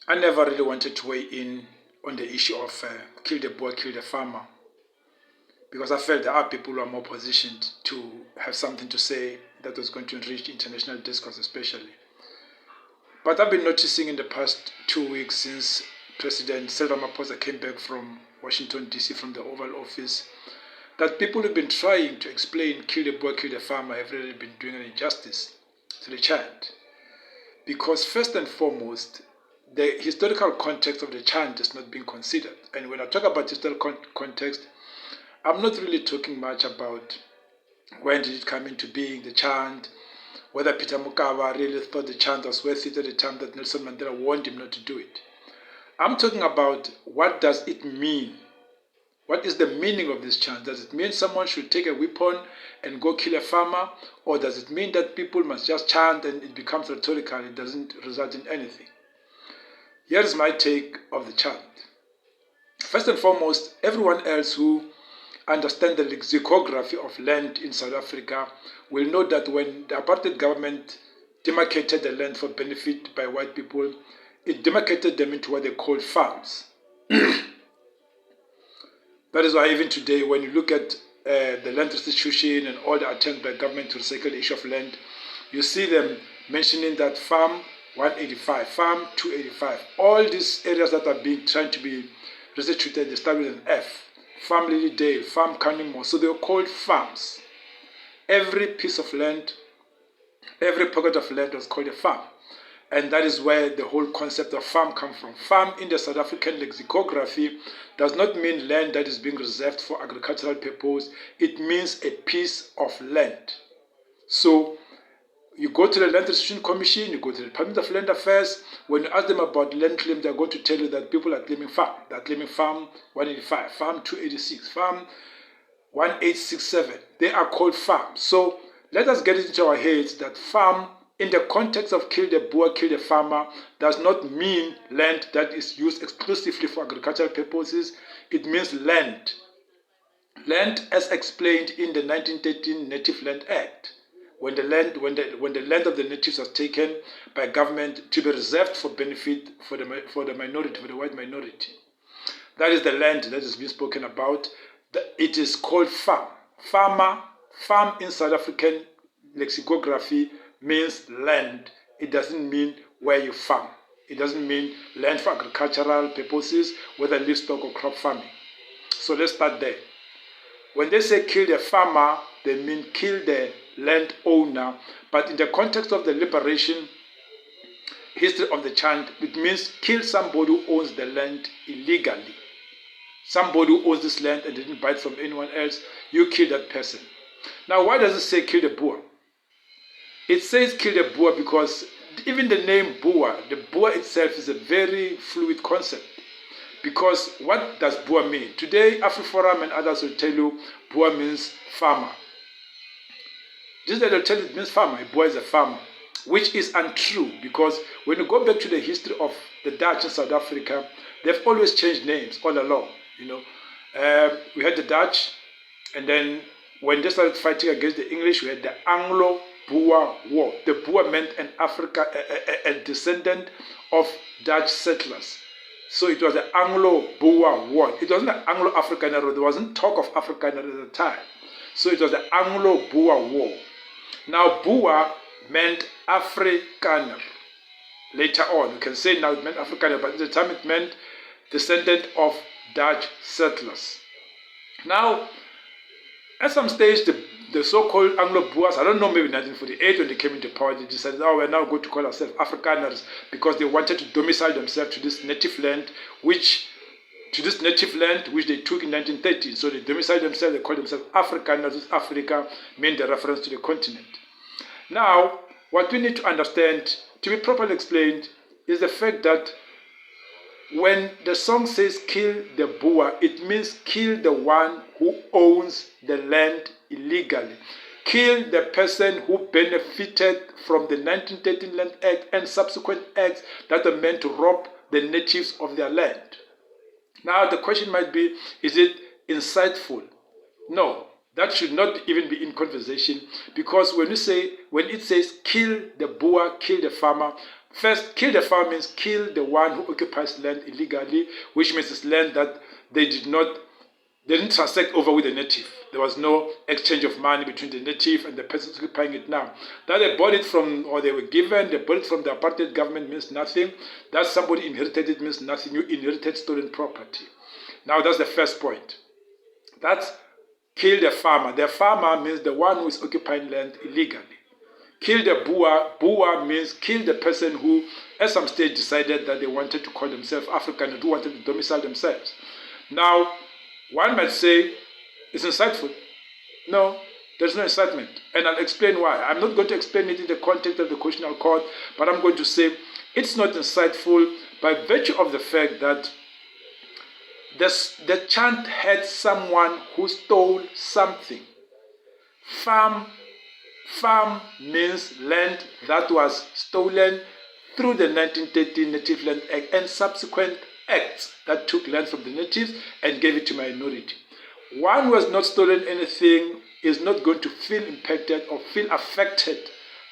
I never really wanted to weigh in on the issue of kill the Boer, kill the farmer, because I felt there are people who are more positioned to have something to say that was going to enrich international discourse especially. But I've been noticing in the past 2 weeks since President Cyril Ramaphosa came back from Washington, D.C., from the Oval Office, that people who've been trying to explain kill the Boer, kill the farmer have really been doing an injustice to the chant. Because first and foremost, the historical context of the chant is not being considered. And when I talk about historical context, I'm not really talking much about when did it come into being, the chant, whether Peter Mokaba really thought the chant was worth it at the time that Nelson Mandela warned him not to do it. I'm talking about what does it mean? What is the meaning of this chant? Does it mean someone should take a weapon and go kill a farmer? Or does it mean that people must just chant and it becomes rhetorical, it doesn't result in anything? Here is my take of the chant. First and foremost, everyone else who understands the lexicography of land in South Africa will know that when the apartheid government demarcated the land for benefit by white people, it demarcated them into what they called farms. That is why even today, when you look at the land restitution and all the attempts by government to recycle the issue of land, you see them mentioning that farm 185, farm 285, all these areas that are being trying to be restituted, they start with an F. Farm Lilydale, farm Canningmore, so they are called farms. Every piece of land, every pocket of land was called a farm. And that is where the whole concept of farm comes from. Farm in the South African lexicography does not mean land that is being reserved for agricultural purpose. It means a piece of land. So you go to the Land Restitution Commission, you go to the Department of Land Affairs. When you ask them about land claim, they're going to tell you that people are claiming farm. They're claiming farm 185, farm 286, farm 1867. They are called farms. So let us get it into our heads that farm, in the context of kill the Boer, kill the farmer, does not mean land that is used exclusively for agricultural purposes. It means land. Land as explained in the 1913 Native Land Act. When the land of the natives was taken by government to be reserved for benefit for the minority, for the white minority. That is the land that is being spoken about. It is called farm. Farm in South African lexicography means land. It doesn't mean where you farm. It doesn't mean land for agricultural purposes, whether livestock or crop farming. So let's start there. When they say kill the farmer, they mean kill the landowner. But in the context of the liberation history of the chant, it means kill somebody who owns the land illegally. Somebody who owns this land and didn't buy it from anyone else, you kill that person. Now, why does it say kill the Boer? It says kill the Boer because even the name Boer, the Boer itself is a very fluid concept. Because what does Boer mean? Today, AfriForum and others will tell you Boer means farmer. Just that they'll tell you it means farmer. A Boer is a farmer, which is untrue because when you go back to the history of the Dutch in South Africa, they've always changed names all along. We had the Dutch, and then when they started fighting against the English, we had the Anglo-Boer War. The Boer meant a descendant of Dutch settlers. So it was the Anglo-Boer War. It wasn't the Anglo-Afrikaner War. There wasn't talk of Afrikaner at the time. So it was the Anglo-Boer War. Now, Boer meant Afrikaner. Later on, you can say now it meant Afrikaner, but at the time it meant descendant of Dutch settlers. Now, at some stage, the so-called Anglo-Boers, I don't know, maybe 1948 when they came into power, they decided, we're now going to call ourselves Afrikaners because they wanted to domicile themselves to this native land, which they took in 1913. So they domiciled themselves, they called themselves Afrikaners. This Africa meant the reference to the continent. Now, what we need to understand, to be properly explained, is the fact that when the song says kill the Boer, it means kill the one who owns the land illegally. Kill the person who benefited from the 1913 Land Act and subsequent acts that are meant to rob the natives of their land. Now the question might be, is it insightful? No, that should not even be in conversation, because when it says kill the Boer, kill the farmer, First, kill the farmer means kill the one who occupies land illegally, which means it's land that they didn't transact over with the native. There was no exchange of money between the native and the person occupying it now. That they bought it from, or they were given, they bought it from the apartheid government means nothing. That somebody inherited it means nothing. You inherited stolen property. Now that's the first point. That's kill the farmer. The farmer means the one who is occupying land illegally. Kill the Boer. Boer means kill the person who at some stage decided that they wanted to call themselves African and who wanted to domicile themselves. Now, one might say, it's insightful. No, there's no incitement. And I'll explain why. I'm not going to explain it in the context of the Constitutional Court, but I'm going to say it's not insightful by virtue of the fact that the chant had someone who stole something. Farm means land that was stolen through the 1913 Native Land Act and subsequent acts that took land from the natives and gave it to minority. One who has not stolen anything is not going to feel impacted or feel affected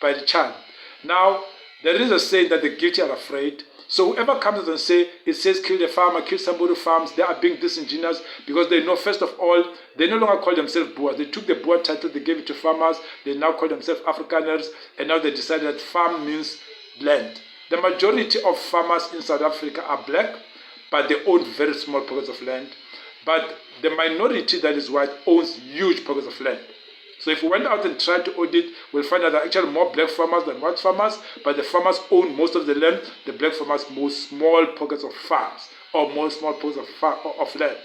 by the chant. Now, there is a saying that the guilty are afraid. So whoever comes and says kill the farmer, kill somebody who farms, they are being disingenuous because they know, first of all, they no longer call themselves Boers. They took the Boer title, they gave it to farmers, they now call themselves Afrikaners, and now they decided that farm means land. The majority of farmers in South Africa are black, but they own very small pockets of land. But the minority that is white owns huge pockets of land. So if we went out and tried to audit, we'll find out that actually more black farmers than white farmers, but the farmers own most of the land, the black farmers own small pockets of farms, or more small pockets of land.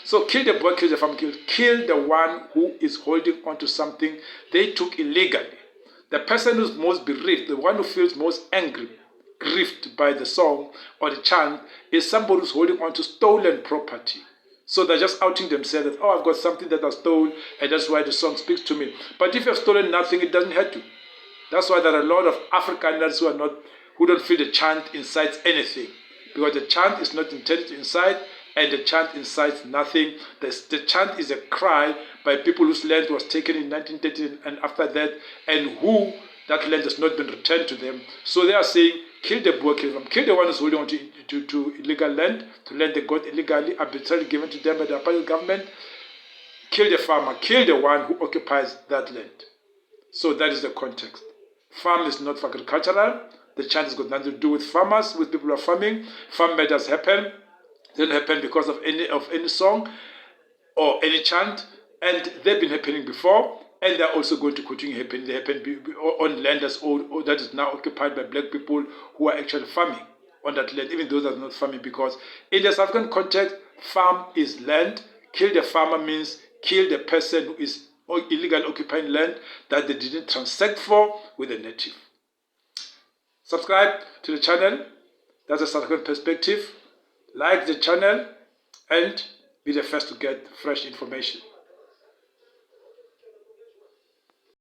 So kill the Boer, kill the farmer, kill the one who is holding on to something they took illegally. The person who's most bereaved, the one who feels most angry, grieved by the song or the chant, is somebody who's holding on to stolen property. So they're just outing themselves that, oh, I've got something that I stole, and that's why the song speaks to me. But if you've stolen nothing, it doesn't hurt you. That's why there are a lot of Afrikaners who don't feel the chant incites anything. Because the chant is not intended to incite, and the chant incites nothing. The chant is a cry by people whose land was taken in 1913 and after that, and who that land has not been returned to them. So they are saying, kill the Boer, kill them. Kill the one who's holding on to illegal land, to land they got illegally, arbitrarily given to them by the apartheid government. Kill the farmer, kill the one who occupies that land. So that is the context. Farm is not for agricultural. The chant has got nothing to do with farmers, with people who are farming. Farm matters happen. They don't happen because of any song or any chant, and they've been happening before. And they're also going to continue happening. They happen on land that is now occupied by black people who are actually farming on that land, even those that are not farming, because in the South African context, farm is land. Kill the farmer means kill the person who is illegally occupying land that they didn't transact for with a native. Subscribe to the channel. That's a South African perspective. Like the channel and be the first to get fresh information.